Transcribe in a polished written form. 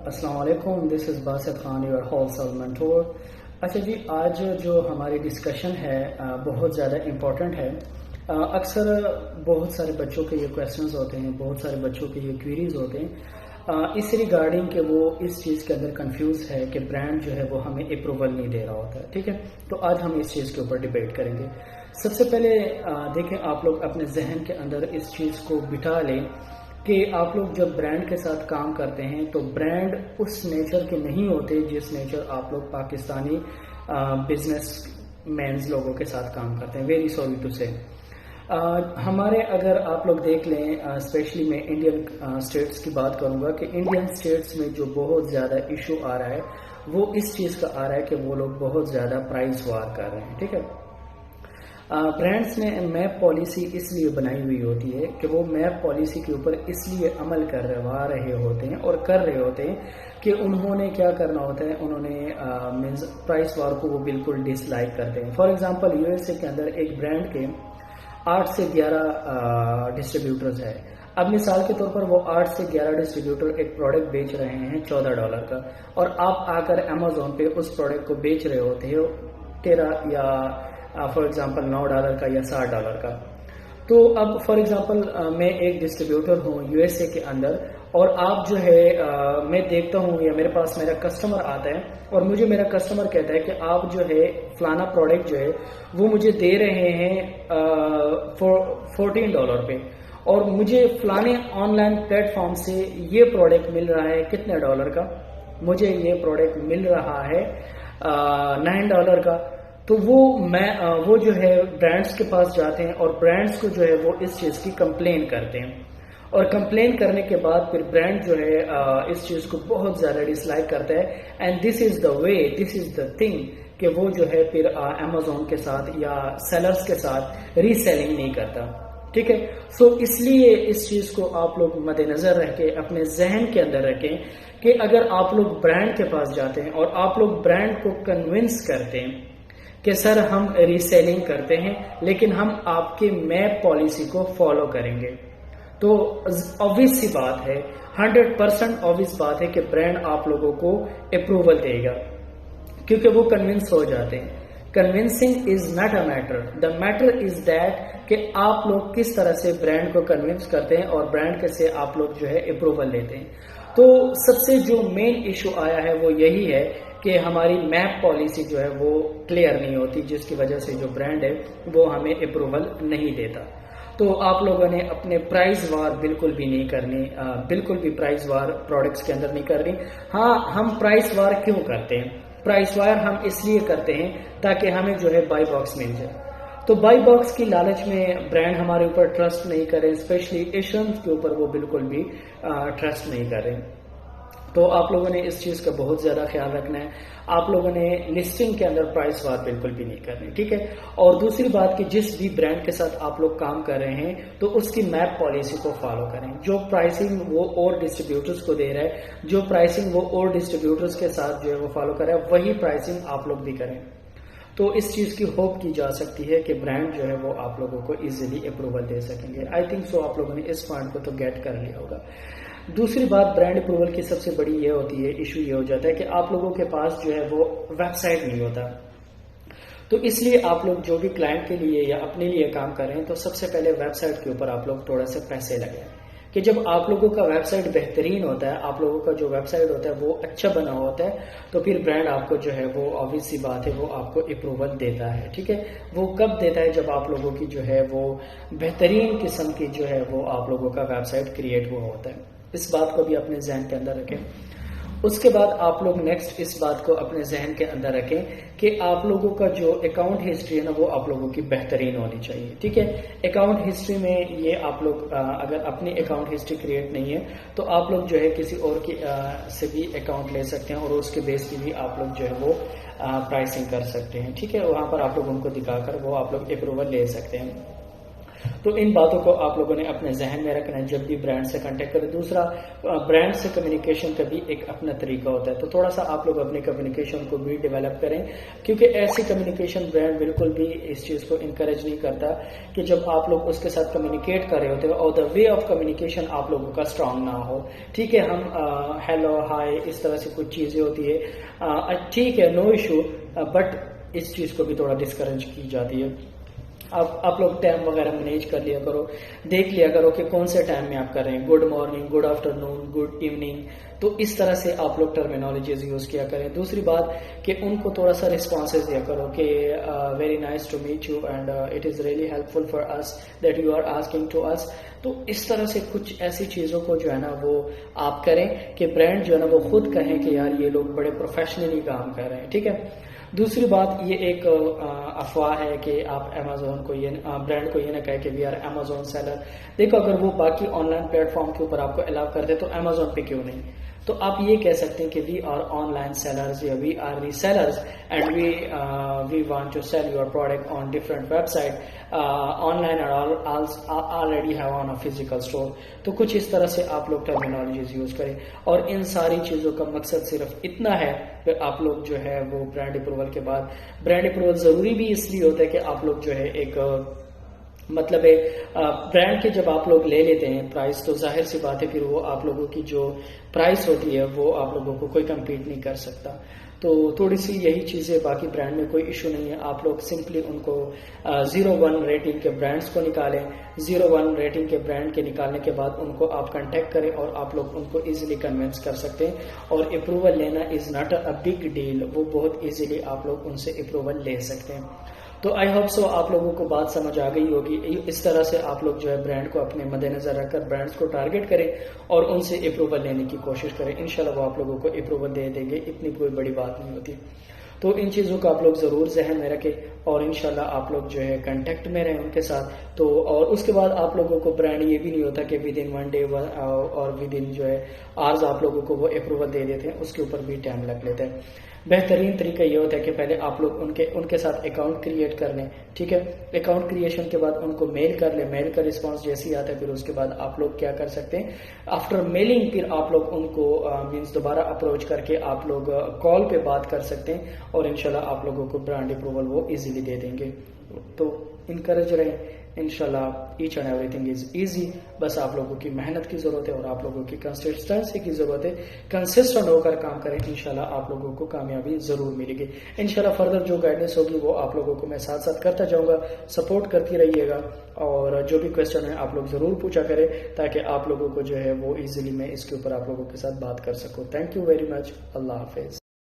السلام علیکم، this is Basit Khan your wholesale mentor. اچھا جی، آج جو ہماری ڈسکشن ہے بہت زیادہ امپورٹنٹ ہے۔ اکثر بہت سارے بچوں کے یہ کویسچنز ہوتے ہیں، بہت سارے بچوں کے یہ کویریز ہوتے ہیں اس ریگارڈنگ کہ وہ اس چیز کے اندر کنفیوز ہے کہ برانڈ جو ہے وہ ہمیں اپروول نہیں دے رہا ہوتا ہے، ٹھیک ہے۔ تو آج ہم اس چیز کے اوپر ڈیبیٹ کریں گے۔ سب سے پہلے دیکھیں، آپ لوگ اپنے ذہن کے اندر اس چیز کو بٹھا لیں کہ آپ لوگ جب برانڈ کے ساتھ کام کرتے ہیں تو برانڈ اس نیچر کے نہیں ہوتے جس نیچر آپ لوگ پاکستانی بزنس مینز لوگوں کے ساتھ کام کرتے ہیں۔ ویری سوری ٹو سے ہمارے اگر آپ لوگ دیکھ لیں، اسپیشلی میں انڈین اسٹیٹس کی بات کروں گا کہ انڈین اسٹیٹس میں جو بہت زیادہ ایشو آ رہا ہے وہ اس چیز کا آ رہا ہے کہ وہ لوگ بہت زیادہ پرائز وار کر رہے ہیں، ٹھیک ہے۔ برانڈس نے میپ پالیسی اس لیے بنائی ہوئی ہوتی ہے کہ وہ میپ پالیسی کے اوپر اس لیے عمل کروا رہے ہوتے ہیں اور کر رہے ہوتے ہیں کہ انہوں نے کیا کرنا ہوتا ہے، انہوں نے پرائس وار کو وہ بالکل ڈس لائک کرتے ہیں۔ For example U S A کے اندر ایک برانڈ کے 8 سے 11 ڈسٹریبیوٹرز ہے۔ اب مثال کے طور پر وہ 8 سے 11 ڈسٹریبیوٹر ایک پروڈکٹ بیچ رہے ہیں $14 کا، اور آپ آ کر امیزون پہ اس پروڈکٹ کو بیچ رہے ہوتے ہو 13 یا فار ایگزامپل $9 کا یا $60 کا۔ تو اب فار ایگزامپل میں ایک ڈسٹریبیوٹر ہوں یو ایس اے کے اندر، اور آپ جو ہے میں دیکھتا ہوں یا میرے پاس میرا کسٹمر آتا ہے اور مجھے میرا کسٹمر کہتا ہے کہ آپ جو ہے فلانا پروڈکٹ جو ہے وہ مجھے دے رہے ہیں $14 پہ، اور مجھے فلانے آن لائن پلیٹ فارم سے یہ پروڈکٹ مل رہا ہے کتنے ڈالر کا، مجھے یہ پروڈکٹ مل رہا ہے $9 کا۔ تو وہ جو ہے برانڈس کے پاس جاتے ہیں اور برانڈس کو جو ہے وہ اس چیز کی کمپلین کرتے ہیں، اور کمپلین کرنے کے بعد پھر برانڈ جو ہے اس چیز کو بہت زیادہ ڈس لائک کرتا ہے، and this is the way, this is the thing کہ وہ جو ہے پھر امیزون کے ساتھ یا سیلرز کے ساتھ ری سیلنگ نہیں کرتا، ٹھیک ہے۔ سو اس لیے اس چیز کو آپ لوگ مد نظر رکھ کے اپنے ذہن کے اندر رکھیں کہ اگر آپ لوگ برانڈ کے پاس جاتے ہیں اور آپ لوگ برانڈ کو کنونس کرتے ہیں کہ سر ہم ری سیلنگ کرتے ہیں لیکن ہم آپ کے میپ پالیسی کو فالو کریں گے، تو obvious سی بات ہے، 100% obvious بات ہے کہ برانڈ آپ لوگوں کو اپروول دے گا، کیونکہ وہ کنونس ہو جاتے ہیں۔ Convincing is not a matter, the matter is that کہ آپ لوگ کس طرح سے برانڈ کو کنونس کرتے ہیں اور برانڈ کے سے آپ لوگ جو ہے اپروول لیتے ہیں۔ تو سب سے جو مین ایشو آیا ہے وہ یہی ہے کہ ہماری میپ پالیسی جو ہے وہ کلیئر نہیں ہوتی، جس کی وجہ سے جو برانڈ ہے وہ ہمیں اپروول نہیں دیتا۔ تو آپ لوگوں نے اپنے پرائز وار بالکل بھی نہیں کرنی، بالکل بھی پرائز وار پروڈکٹس کے اندر نہیں کرنی۔ ہاں، ہم پرائز وار کیوں کرتے ہیں؟ پرائز وار ہم اس لیے کرتے ہیں تاکہ ہمیں جو ہے بائی باکس مل جائے۔ تو بائی باکس کی لالچ میں برانڈ ہمارے اوپر ٹرسٹ نہیں کرے، اسپیشلی ایشینز کے اوپر وہ بالکل بھی ٹرسٹ نہیں کریں۔ تو آپ لوگوں نے اس چیز کا بہت زیادہ خیال رکھنا ہے۔ آپ لوگوں نے لسٹنگ کے اندر پرائس وار بالکل بھی نہیں کرنی، ٹھیک ہے۔ اور دوسری بات کہ جس بھی برانڈ کے ساتھ آپ لوگ کام کر رہے ہیں تو اس کی میپ پالیسی کو فالو کریں۔ جو پرائسنگ وہ اور ڈسٹریبیوٹرز کو دے رہا ہے، جو پرائسنگ وہ اور ڈسٹریبیوٹرز کے ساتھ جو ہے وہ فالو کر رہا ہے، وہی پرائسنگ آپ لوگ بھی کریں۔ تو اس چیز کی ہوپ کی جا سکتی ہے کہ برانڈ جو ہے وہ آپ لوگوں کو ایزیلی اپروول دے سکیں گے۔ آئی تھنک سو آپ لوگوں نے اس پوائنٹ کو تو گیٹ کر لیا ہوگا۔ دوسری بات برانڈ اپروول کی سب سے بڑی یہ ہوتی ہے، ایشو یہ ہو جاتا ہے کہ آپ لوگوں کے پاس جو ہے وہ ویب سائٹ نہیں ہوتا۔ تو اس لیے آپ لوگ جو بھی کلائنٹ کے لیے یا اپنے لیے کام کر رہے ہیں تو سب سے پہلے ویب سائٹ کے اوپر آپ لوگ تھوڑا سا پیسے لگائیں، کہ جب آپ لوگوں کا ویب سائٹ بہترین ہوتا ہے، آپ لوگوں کا جو ویب سائٹ ہوتا ہے وہ اچھا بنا ہوتا ہے، تو پھر برانڈ آپ کو جو ہے وہ obvious سی بات ہے وہ آپ کو اپروول دیتا ہے، ٹھیک ہے۔ وہ کب دیتا ہے؟ جب آپ لوگوں کی جو ہے وہ بہترین قسم کی جو ہے وہ آپ لوگوں کا ویب سائٹ کریٹ ہوا ہوتا ہے۔ اس بات کو بھی اپنے ذہن کے اندر رکھیں۔ اس کے بعد آپ لوگ نیکسٹ اس بات کو اپنے ذہن کے اندر رکھیں کہ آپ لوگوں کا جو اکاؤنٹ ہسٹری ہے نا وہ آپ لوگوں کی بہترین ہونی چاہیے، ٹھیک ہے۔ اکاؤنٹ ہسٹری میں یہ آپ لوگ اگر اپنی اکاؤنٹ ہسٹری کریٹ نہیں ہے تو آپ لوگ جو ہے کسی اور کی سے بھی اکاؤنٹ لے سکتے ہیں اور اس کے بیس پہ بھی آپ لوگ جو ہے وہ پرائسنگ کر سکتے ہیں، ٹھیک ہے۔ وہاں پر آپ لوگ ان کو دکھا کر وہ آپ لوگ اپروول لے سکتے ہیں۔ تو ان باتوں کو آپ لوگوں نے اپنے ذہن میں رکھنا ہے جب بھی برانڈ سے کانٹیکٹ کریں. دوسرا، برانڈ سے کمیونیکیشن کا بھی ایک اپنا طریقہ ہوتا ہے، تو تھوڑا سا آپ لوگ اپنے کمیونیکیشن کو بھی ڈیولپ کریں، کیونکہ ایسی کمیونیکیشن برانڈ بالکل بھی اس چیز کو انکریج نہیں کرتا کہ جب آپ لوگ اس کے ساتھ کمیونیکیٹ کر رہے ہوتے ہو اور دا وے آف کمیونیکیشن آپ لوگوں کا اسٹرانگ نہ ہو. ٹھیک ہے، ہم ہیلو ہائی اس طرح سے کچھ چیزیں ہوتی ہے، ٹھیک ہے، نو ایشو، بٹ اس چیز کو بھی تھوڑا ڈسکریج کی جاتی ہے. آپ لوگ ٹائم وغیرہ مینیج کر لیا کرو، دیکھ لیا کرو کہ کون سے ٹائم میں آپ کر رہے ہیں، گڈ مارننگ، گڈ آفٹر نون، گڈ ایوننگ. تو اس طرح سے آپ لوگ ٹرمینالوجیز یوز کیا کریں. دوسری بات کہ ان کو تھوڑا سا رسپانسز دیا کرو کہ very nice to meet you and it is really helpful for us that you are asking to us. تو اس طرح سے کچھ ایسی چیزوں کو جو ہے نا وہ آپ کریں کہ برانڈ جو ہے نا وہ خود کہیں کہ یار یہ لوگ بڑے پروفیشنلی کام کر رہے ہیں. ٹھیک ہے. دوسری بات، یہ ایک افواہ ہے کہ آپ امیزون کو یہ برانڈ کو یہ نہ کہے کہ وی آر امیزون سیلر. دیکھو، اگر وہ باقی آن لائن پلیٹ فارم کے اوپر آپ کو الاؤ کرتے تو امیزون پہ کیوں نہیں؟ تو آپ یہ کہہ سکتے ہیں کہ we are online sellers یا we are resellers and we want to sell your product on different website online already have on a physical store. تو کچھ اس طرح سے آپ لوگ ٹرمینالوجیز یوز کریں. اور ان ساری چیزوں کا مقصد صرف اتنا ہے کہ آپ لوگ جو ہے وہ برانڈ اپروول کے بعد، برانڈ اپروول ضروری بھی اس لیے ہوتا ہے کہ آپ لوگ جو ہے ایک مطلب ہے برانڈ کے جب آپ لوگ لے لیتے ہیں پرائز، تو ظاہر سی بات ہے پھر وہ آپ لوگوں کی جو پرائز ہوتی ہے وہ آپ لوگوں کو کوئی کمپیٹ نہیں کر سکتا. تو تھوڑی سی یہی چیزیں، باقی برانڈ میں کوئی ایشو نہیں ہے. آپ لوگ سمپلی ان کو 0-1 ریٹنگ کے برانڈز کو نکالیں. 0-1 ریٹنگ کے برانڈ کے نکالنے کے بعد ان کو آپ کانٹیکٹ کریں اور آپ لوگ ان کو ایزیلی کنونس کر سکتے ہیں. اور اپروول لینا is not a big deal, وہ بہت ایزیلی آپ لوگ ان سے اپروول لے سکتے ہیں. تو آئی ہوپ سو آپ لوگوں کو بات سمجھ آ گئی ہوگی. اس طرح سے آپ لوگ جو ہے برانڈ کو اپنے مد نظر رکھ کر برانڈز کو ٹارگٹ کریں اور ان سے اپروول لینے کی کوشش کریں. انشاءاللہ وہ آپ لوگوں کو اپروول دے دیں گے، اتنی کوئی بڑی بات نہیں ہوتی. تو ان چیزوں کو آپ لوگ ضرور ذہن میں رکھیں اور انشاءاللہ آپ لوگ جو ہے کنٹیکٹ میں رہیں ان کے ساتھ. تو اور اس کے بعد آپ لوگوں کو برانڈ یہ بھی نہیں ہوتا کہ ود ان 1 ڈے اور ود ان جو ہے آرز آپ لوگوں کو وہ اپروول دے دیتے ہیں، اس کے اوپر بھی ٹائم لگ لیتا ہے. بہترین طریقہ یہ ہوتا ہے کہ پہلے آپ لوگ ان کے ساتھ اکاؤنٹ کریٹ کر لیں. ٹھیک ہے. اکاؤنٹ کریشن کے بعد ان کو میل کر لیں. میل کا رسپانس جیسے ہی آتا ہے پھر اس کے بعد آپ لوگ کیا کر سکتے ہیں، آفٹر میلنگ پھر آپ لوگ ان کو مینس دوبارہ اپروچ کر کے آپ لوگ کال پہ بات کر سکتے ہیں اور انشاءاللہ آپ لوگوں کو برانڈ اپروول وہ ایزیلی دے دیں گے. تو انکریج رہیں. انشاءاللہ each and everything is easy. بس آپ لوگوں کی محنت کی ضرورت ہے اور آپ لوگوں کی کنسسٹنسی کی ضرورت ہے. کنسسٹنٹ ہو کر کام کریں، انشاءاللہ آپ لوگوں کو کامیابی ضرور ملے گی. انشاءاللہ فردر جو گائیڈنس ہوگی وہ آپ لوگوں کو میں ساتھ ساتھ کرتا جاؤں گا. سپورٹ کرتی رہیے گا اور جو بھی کویسچن ہے آپ لوگ ضرور پوچھا کریں تاکہ آپ لوگوں کو جو ہے وہ ایزیلی میں اس کے اوپر آپ لوگوں کے ساتھ بات کر سکوں. Thank you very much. اللہ حافظ.